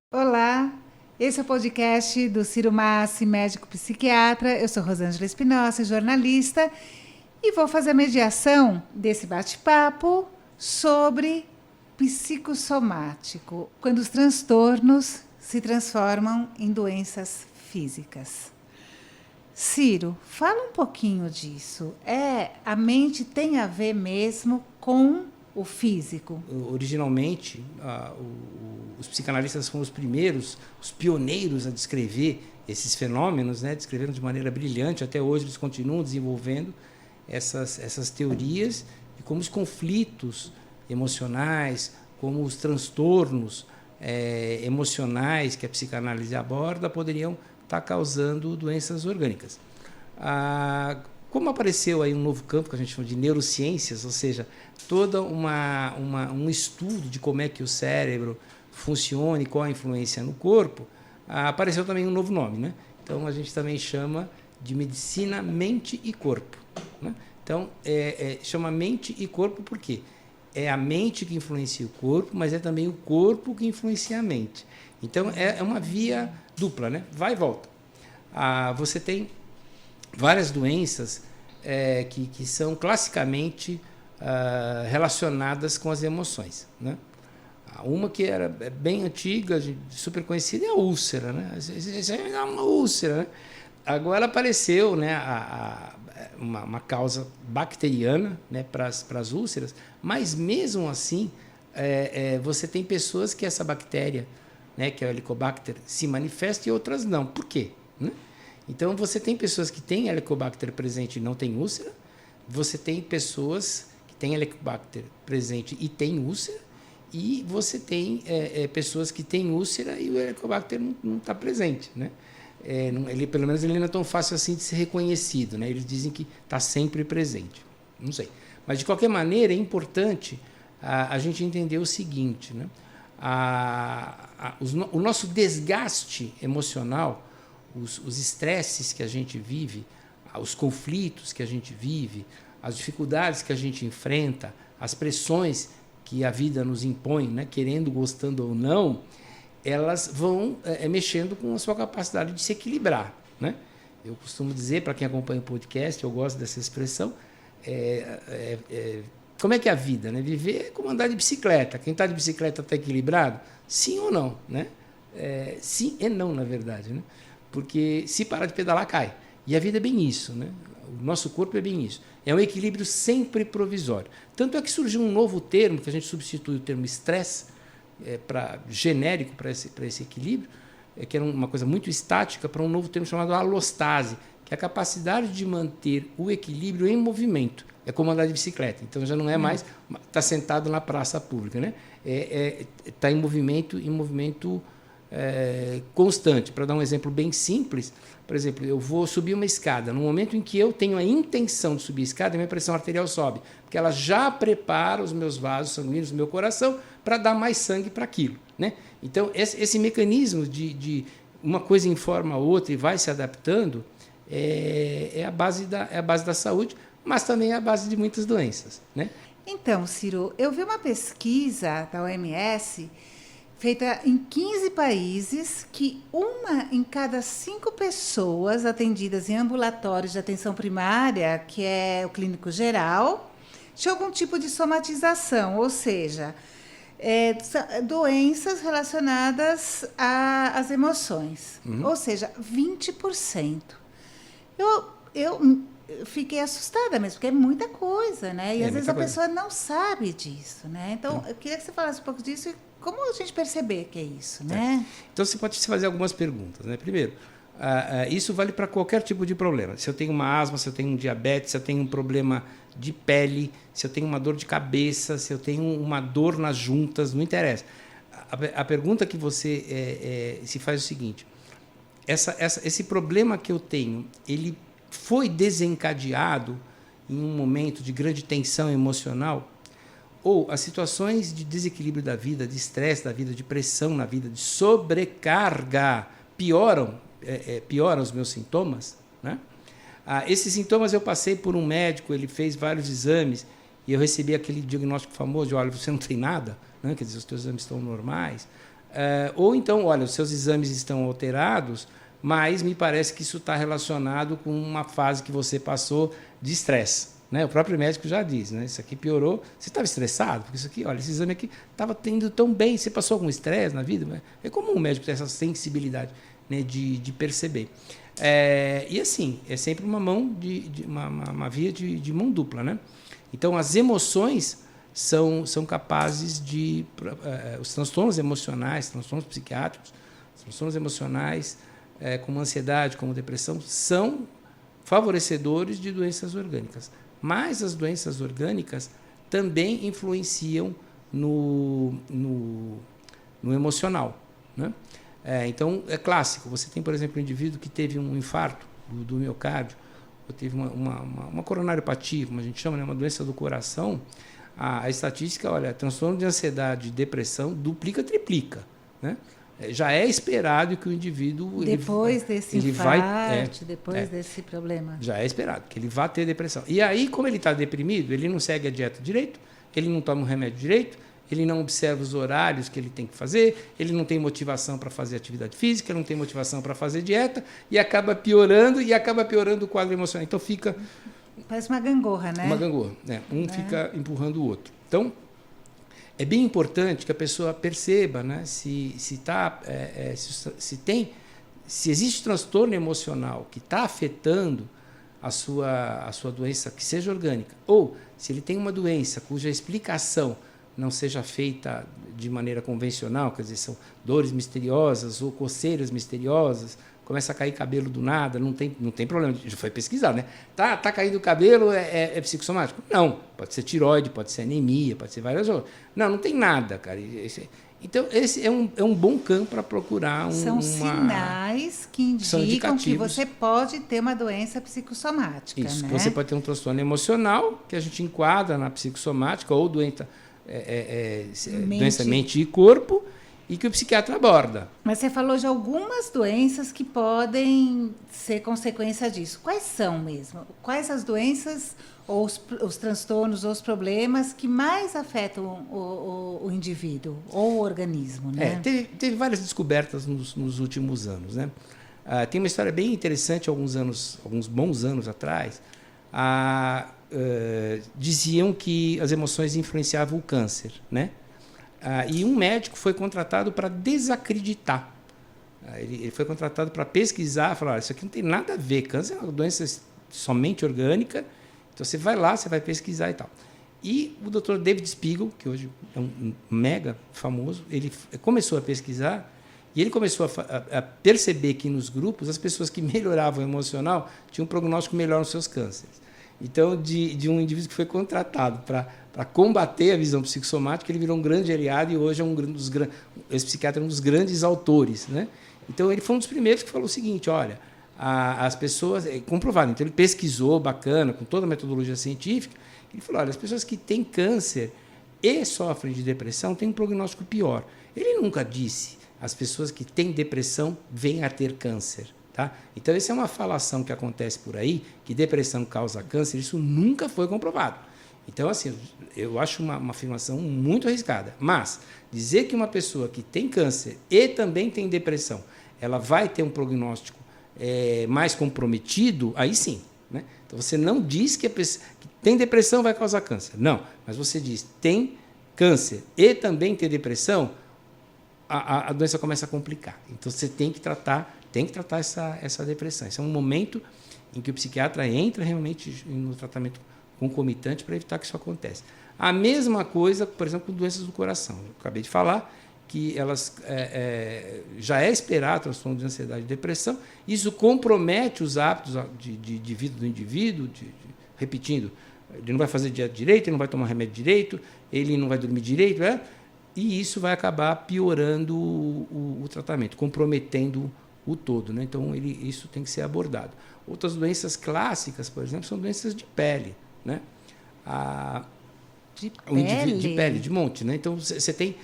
Olá, esse é o podcast do Ciro Massi, médico psiquiatra. Eu sou Rosângela Espinosa, jornalista, e vou fazer a mediação desse bate-papo sobre psicossomático, quando os transtornos se transformam em doenças físicas. Ciro, fala um pouquinho disso. A mente tem a ver mesmo com o físico? Originalmente, os psicanalistas foram os primeiros, os pioneiros a descrever esses fenômenos, né? Descreveram de maneira brilhante. Até hoje eles continuam desenvolvendo essas teorias de como os conflitos emocionais, como os transtornos emocionais que a psicanálise aborda poderiam estar causando doenças orgânicas. Como apareceu aí um novo campo que a gente chama de neurociências, ou seja, todo um estudo de como é que o cérebro funciona e qual a influência no corpo, apareceu também um novo nome, né? Então a gente também chama de medicina mente e corpo, né? Então chama mente e corpo porque é a mente que influencia o corpo, mas é também o corpo que influencia a mente. Então é uma via dupla, né? Vai e volta. Você tem várias doenças que são classicamente relacionadas com as emoções, né? Uma que era bem antiga, super conhecida, é a úlcera, né? Isso é uma úlcera, né? Agora apareceu, né, uma causa bacteriana, né, para as úlceras, mas mesmo assim você tem pessoas que essa bactéria, né, que é o Helicobacter, se manifesta e outras não. Por quê? Né? Então, você tem pessoas que têm Helicobacter presente e não têm úlcera, você tem pessoas que têm Helicobacter presente e têm úlcera, e você tem pessoas que têm úlcera e o Helicobacter não está presente, né? Pelo menos ele não é tão fácil assim de ser reconhecido, né? Eles dizem que está sempre presente, não sei. Mas, de qualquer maneira, é importante a gente entender o seguinte, né? O nosso desgaste emocional, os estresses que a gente vive, os conflitos que a gente vive, as dificuldades que a gente enfrenta, as pressões que a vida nos impõe, né, querendo, gostando ou não, elas vão mexendo com a sua capacidade de se equilibrar, né? Eu costumo dizer, para quem acompanha o podcast, eu gosto dessa expressão, como é que é a vida, né? Viver é como andar de bicicleta. Quem está de bicicleta está equilibrado? Sim ou não, né? Sim e não, na verdade, né? Porque se parar de pedalar, cai. E a vida é bem isso, né? O nosso corpo é bem isso. É um equilíbrio sempre provisório. Tanto é que surgiu um novo termo, que a gente substitui o termo estresse, genérico para esse equilíbrio, que era uma coisa muito estática, para um novo termo chamado alostase, que é a capacidade de manter o equilíbrio em movimento. É como andar de bicicleta. Então já não é mais estar sentado na praça pública, né? Está em movimento constante. Para dar um exemplo bem simples, por exemplo, eu vou subir uma escada. No momento em que eu tenho a intenção de subir a escada, a minha pressão arterial sobe, porque ela já prepara os meus vasos sanguíneos do meu coração para dar mais sangue para aquilo, né? Então, esse mecanismo de uma coisa informa a outra e vai se adaptando é a base da saúde, mas também é a base de muitas doenças, né? Então, Ciro, eu vi uma pesquisa da OMS feita em 15 países, que 1 em cada 5 pessoas atendidas em ambulatórios de atenção primária, que é o clínico geral, tinha algum tipo de somatização, ou seja, doenças relacionadas às emoções, ou seja, 20%. Eu fiquei assustada mesmo, porque é muita coisa, né? E às vezes a pessoa não sabe disso, né? Então, eu queria que você falasse um pouco disso e como a gente perceber que é isso, né? Então, você pode se fazer algumas perguntas, né? Primeiro, isso vale para qualquer tipo de problema. Se eu tenho uma asma, se eu tenho um diabetes, se eu tenho um problema de pele, se eu tenho uma dor de cabeça, se eu tenho uma dor nas juntas, não interessa. A pergunta que você se faz é o seguinte: esse problema que eu tenho, ele foi desencadeado em um momento de grande tensão emocional? Ou as situações de desequilíbrio da vida, de estresse da vida, de pressão na vida, de sobrecarga, pioram os meus sintomas, né? Esses sintomas eu passei por um médico, ele fez vários exames e eu recebi aquele diagnóstico famoso de: olha, você não tem nada, né? Quer dizer, os teus exames estão normais, Ou então, olha, os seus exames estão alterados, mas me parece que isso está relacionado com uma fase que você passou de estresse. Né? O próprio médico já diz, né? Isso aqui piorou. Você estava estressado? Porque isso aqui, olha, esse exame aqui estava tendo tão bem. Você passou algum estresse na vida? É comum o médico ter essa sensibilidade, né, de perceber. E assim, é sempre uma mão uma via de mão dupla, né? Então, as emoções são capazes de... os transtornos emocionais, transtornos psiquiátricos, transtornos emocionais, como ansiedade, como depressão, são favorecedores de doenças orgânicas. Mas as doenças orgânicas também influenciam no emocional, né? Então, é clássico. Você tem, por exemplo, um indivíduo que teve um infarto do miocárdio, ou teve uma coronariopatia, como a gente chama, né? Uma doença do coração. A estatística, olha, transtorno de ansiedade e depressão duplica, triplica, né? Já é esperado que o indivíduo... Depois desse infarto, depois desse problema. Já é esperado que ele vá ter depressão. E aí, como ele está deprimido, ele não segue a dieta direito, ele não toma o remédio direito, ele não observa os horários que ele tem que fazer, ele não tem motivação para fazer atividade física, ele não tem motivação para fazer dieta, e acaba piorando o quadro emocional. Então, fica... Parece uma gangorra, né? Uma gangorra, né? Fica empurrando o outro. Então, é bem importante que a pessoa perceba, né, se existe transtorno emocional que está afetando a sua doença, que seja orgânica, ou se ele tem uma doença cuja explicação não seja feita de maneira convencional, quer dizer, são dores misteriosas ou coceiras misteriosas, começa a cair cabelo do nada, não tem problema, já foi pesquisado, né? Tá caindo o cabelo, é psicossomático? Não, pode ser tireoide, pode ser anemia, pode ser várias outras. Não tem nada, cara. Então, esse é um bom campo para procurar São sinais que indicam que você pode ter uma doença psicossomática. Isso, né? Que você pode ter um transtorno emocional, que a gente enquadra na psicossomática, ou doença mente e corpo, e que o psiquiatra aborda. Mas você falou de algumas doenças que podem ser consequência disso. Quais são mesmo? Quais as doenças, ou os transtornos, ou os problemas que mais afetam o indivíduo ou o organismo? Né? Teve várias descobertas nos últimos anos. Né? Tem uma história bem interessante, alguns bons anos atrás. Diziam que as emoções influenciavam o câncer, né? E um médico foi contratado para desacreditar. Ele foi contratado para pesquisar, falar: isso aqui não tem nada a ver, câncer é uma doença somente orgânica, então você vai lá, você vai pesquisar e tal. E o Dr. David Spiegel, que hoje é um mega famoso, ele começou a pesquisar e ele começou a perceber que nos grupos as pessoas que melhoravam o emocional tinham um prognóstico melhor nos seus cânceres. Então, de um indivíduo que foi contratado para combater a visão psicossomática, ele virou um grande aliado e hoje esse psiquiatra é um dos grandes autores. Né? Então, ele foi um dos primeiros que falou o seguinte: olha, as pessoas... comprovado. Então, ele pesquisou, bacana, com toda a metodologia científica. Ele falou: olha, as pessoas que têm câncer e sofrem de depressão têm um prognóstico pior. Ele nunca disse: as pessoas que têm depressão vêm a ter câncer. Tá? Então, essa é uma falação que acontece por aí, que depressão causa câncer. Isso nunca foi comprovado. Então, assim, eu acho uma afirmação muito arriscada. Mas dizer que uma pessoa que tem câncer e também tem depressão, ela vai ter um prognóstico mais comprometido, aí sim. Né? Então, você não diz que a pessoa que tem depressão vai causar câncer. Não, mas você diz tem câncer e também tem depressão, a doença começa a complicar. Então, você tem que tratar essa depressão. Esse é um momento em que o psiquiatra entra realmente no tratamento concomitante para evitar que isso aconteça. A mesma coisa, por exemplo, com doenças do coração. Eu acabei de falar que elas já é esperado transtorno de ansiedade e depressão. Isso compromete os hábitos de vida do indivíduo, repetindo, ele não vai fazer dieta direito, ele não vai tomar remédio direito, ele não vai dormir direito, e isso vai acabar piorando o tratamento, comprometendo o todo. Né? Então, isso tem que ser abordado. Outras doenças clássicas, por exemplo, são doenças de pele. Né? De pele? De pele, de monte. Né? Então, você tem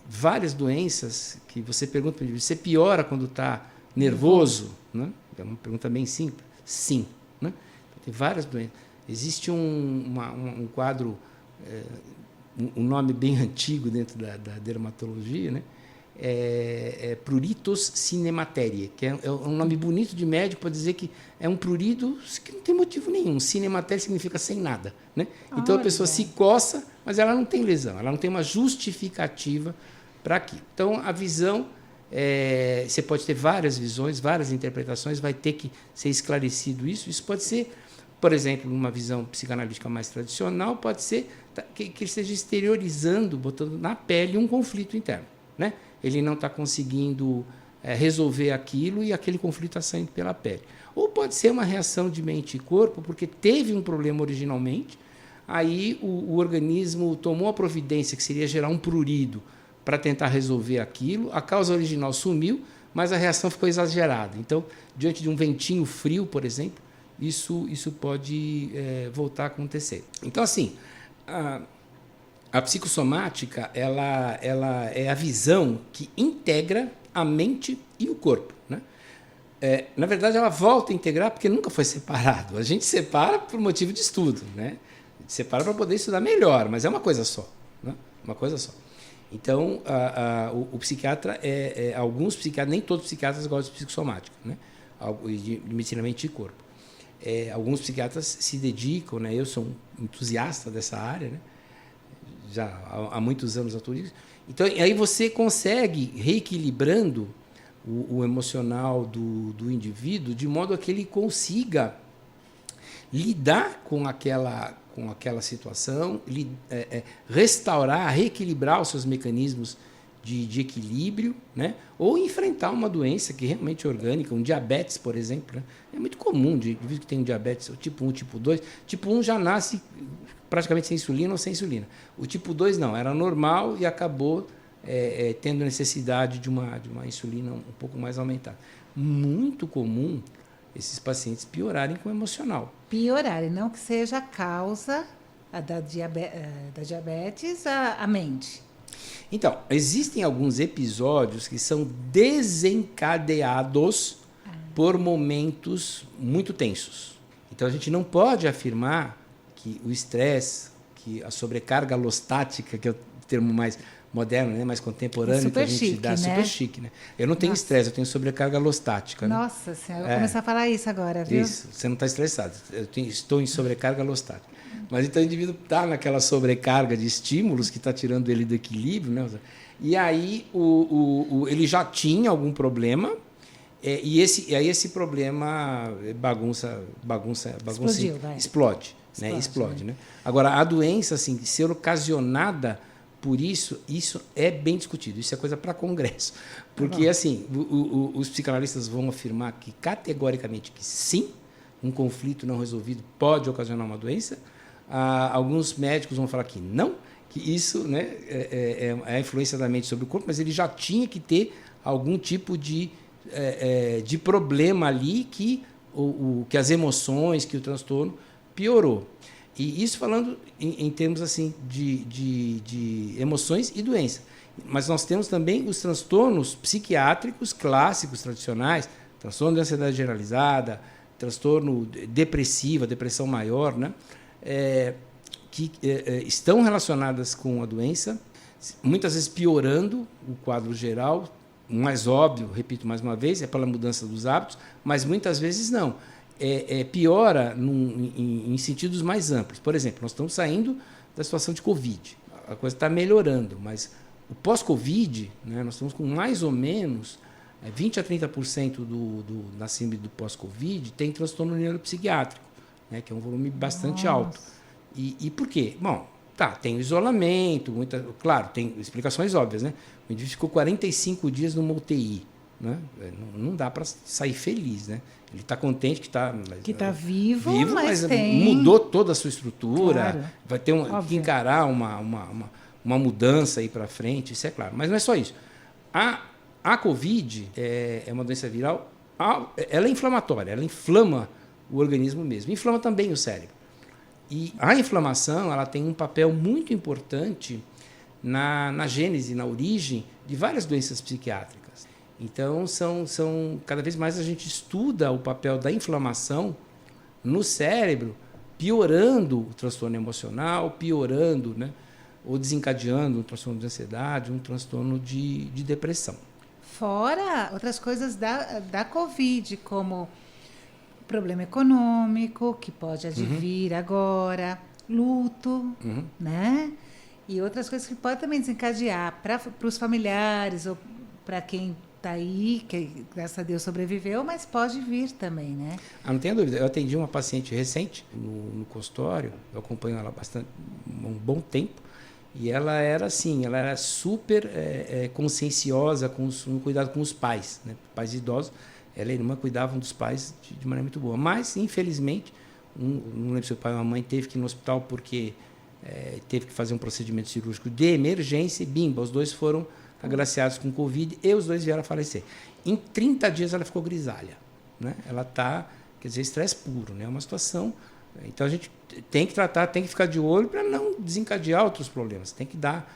várias doenças que você pergunta para o indivíduo: você piora quando está nervoso? Né? É uma pergunta bem simples. Sim. Né? Tem várias doenças. Existe um quadro um nome bem antigo dentro da dermatologia, né? Pruritus cinemateria, que é um nome bonito de médico para dizer que é um prurido que não tem motivo nenhum. Cinemateria significa sem nada, né? Então a pessoa se coça, mas ela não tem lesão, ela não tem uma justificativa para aquilo. Então a visão, você pode ter várias visões, várias interpretações, vai ter que ser esclarecido isso. Isso pode ser, por exemplo, numa visão psicanalítica mais tradicional, pode ser que ele esteja exteriorizando, botando na pele um conflito interno, né? Ele não está conseguindo resolver aquilo e aquele conflito está saindo pela pele. Ou pode ser uma reação de mente e corpo, porque teve um problema originalmente, aí o organismo tomou a providência, que seria gerar um prurido, para tentar resolver aquilo, a causa original sumiu, mas a reação ficou exagerada. Então, diante de um ventinho frio, por exemplo, isso pode voltar a acontecer. Então, assim, a psicossomática ela é a visão que integra a mente e o corpo, né? Na verdade, ela volta a integrar porque nunca foi separado. A gente separa por motivo de estudo, né? A gente separa para poder estudar melhor, mas é uma coisa só, né? Uma coisa só. Então, o psiquiatra, alguns psiquiatras, nem todos os psiquiatras gostam de psicossomática, né? De medicina mente e corpo. Alguns psiquiatras se dedicam, né? Eu sou um entusiasta dessa área, né? Já há muitos anos atuo nisso. Então, aí você consegue reequilibrando o emocional do indivíduo de modo a que ele consiga lidar com aquela situação, restaurar, reequilibrar os seus mecanismos de equilíbrio, né? Ou enfrentar uma doença que realmente é orgânica, um diabetes, por exemplo, né? É muito comum, de indivíduo que tem um diabetes, o tipo 1, tipo 2. Tipo 1 já nasce praticamente sem insulina ou sem insulina. O tipo 2 não, era normal e acabou tendo necessidade de uma insulina um pouco mais aumentada. Muito comum esses pacientes piorarem com o emocional. Piorarem, não que seja a causa da diabetes, a mente. Então, existem alguns episódios que são desencadeados por momentos muito tensos. Então, a gente não pode afirmar que o estresse, que a sobrecarga alostática, que é o termo mais moderno, né, mais contemporâneo que a gente chique, dá, né? super chique, né? Eu não tenho estresse, eu tenho sobrecarga alostática. Nossa né? Senhora, eu vou começar a falar isso agora, viu? Isso, você não está estressado, estou em sobrecarga alostática. Mas então o indivíduo está naquela sobrecarga de estímulos que está tirando ele do equilíbrio, né? E aí ele já tinha algum problema, e esse problema Explodiu, explode, né? Explode, né? Agora, a doença, assim, ser ocasionada por isso é bem discutido. Isso é coisa para congresso. Porque, assim, os psicanalistas vão afirmar que, categoricamente, que sim, um conflito não resolvido pode ocasionar uma doença. Alguns médicos vão falar que não, que isso, né, é a influência da mente sobre o corpo, mas ele já tinha que ter algum tipo de problema ali que as emoções, que o transtorno piorou. E isso falando em termos assim de emoções e doença. Mas nós temos também os transtornos psiquiátricos clássicos, tradicionais, transtorno de ansiedade generalizada, transtorno depressivo, depressão maior, né? Que estão relacionadas com a doença, muitas vezes piorando o quadro geral. O mais óbvio, repito mais uma vez, é pela mudança dos hábitos, mas muitas vezes não. Piora em sentidos mais amplos. Por exemplo, nós estamos saindo da situação de Covid. A coisa está melhorando, mas o pós-Covid, né, nós estamos com mais ou menos 20% a 30% da síndrome do pós-Covid tem transtorno neuropsiquiátrico, né, que é um volume bastante alto. E por quê? Bom, tem o isolamento, claro, tem explicações óbvias, né? O indivíduo ficou 45 dias numa UTI, né? Não dá para sair feliz, né? Ele está contente que está vivo, mas tem... mudou toda a sua estrutura, claro. Vai ter que encarar uma mudança aí para frente, isso é claro. Mas não é só isso. A Covid é uma doença viral, ela é inflamatória, ela inflama o organismo mesmo, inflama também o cérebro. E a inflamação ela tem um papel muito importante na gênese, na origem de várias doenças psiquiátricas. Então, cada vez mais a gente estuda o papel da inflamação no cérebro, piorando o transtorno emocional, piorando, né, ou desencadeando um transtorno de ansiedade, um transtorno de depressão. Fora outras coisas da Covid, como problema econômico, que pode advir agora, luto, né? E outras coisas que podem também desencadear para os familiares ou para quem está aí, que graças a Deus sobreviveu, mas pode vir também, né? Não tenha dúvida. Eu atendi uma paciente recente no consultório, eu acompanho ela um bom tempo, e ela era assim, ela era super conscienciosa no cuidado com os pais, né? Pais idosos. Ela e a irmã cuidavam dos pais de maneira muito boa. Mas, infelizmente, não lembro se o pai ou a mãe teve que ir no hospital porque teve que fazer um procedimento cirúrgico de emergência e bimba, os dois foram agraciados com Covid e os dois vieram a falecer. Em 30 dias ela ficou grisalha, né? Ela está, quer dizer, estresse puro, né? É uma situação. Então a gente tem que tratar, tem que ficar de olho para não desencadear outros problemas. Tem que dar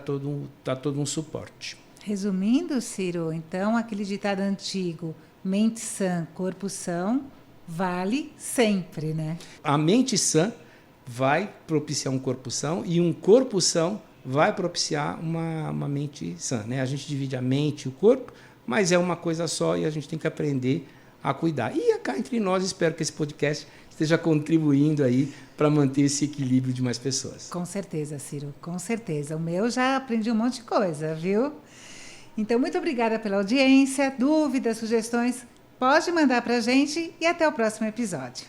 todo um suporte. Resumindo, Ciro, então aquele ditado antigo, mente sã, corpo são, vale sempre, né? A mente sã vai propiciar um corpo são e um corpo são vai propiciar uma mente sã, né? A gente divide a mente e o corpo, mas é uma coisa só e a gente tem que aprender a cuidar. E cá entre nós, espero que esse podcast esteja contribuindo aí para manter esse equilíbrio de mais pessoas. Com certeza, Ciro, com certeza. O meu já aprendi um monte de coisa, viu? Então, muito obrigada pela audiência. Dúvidas, sugestões, pode mandar para a gente e até o próximo episódio.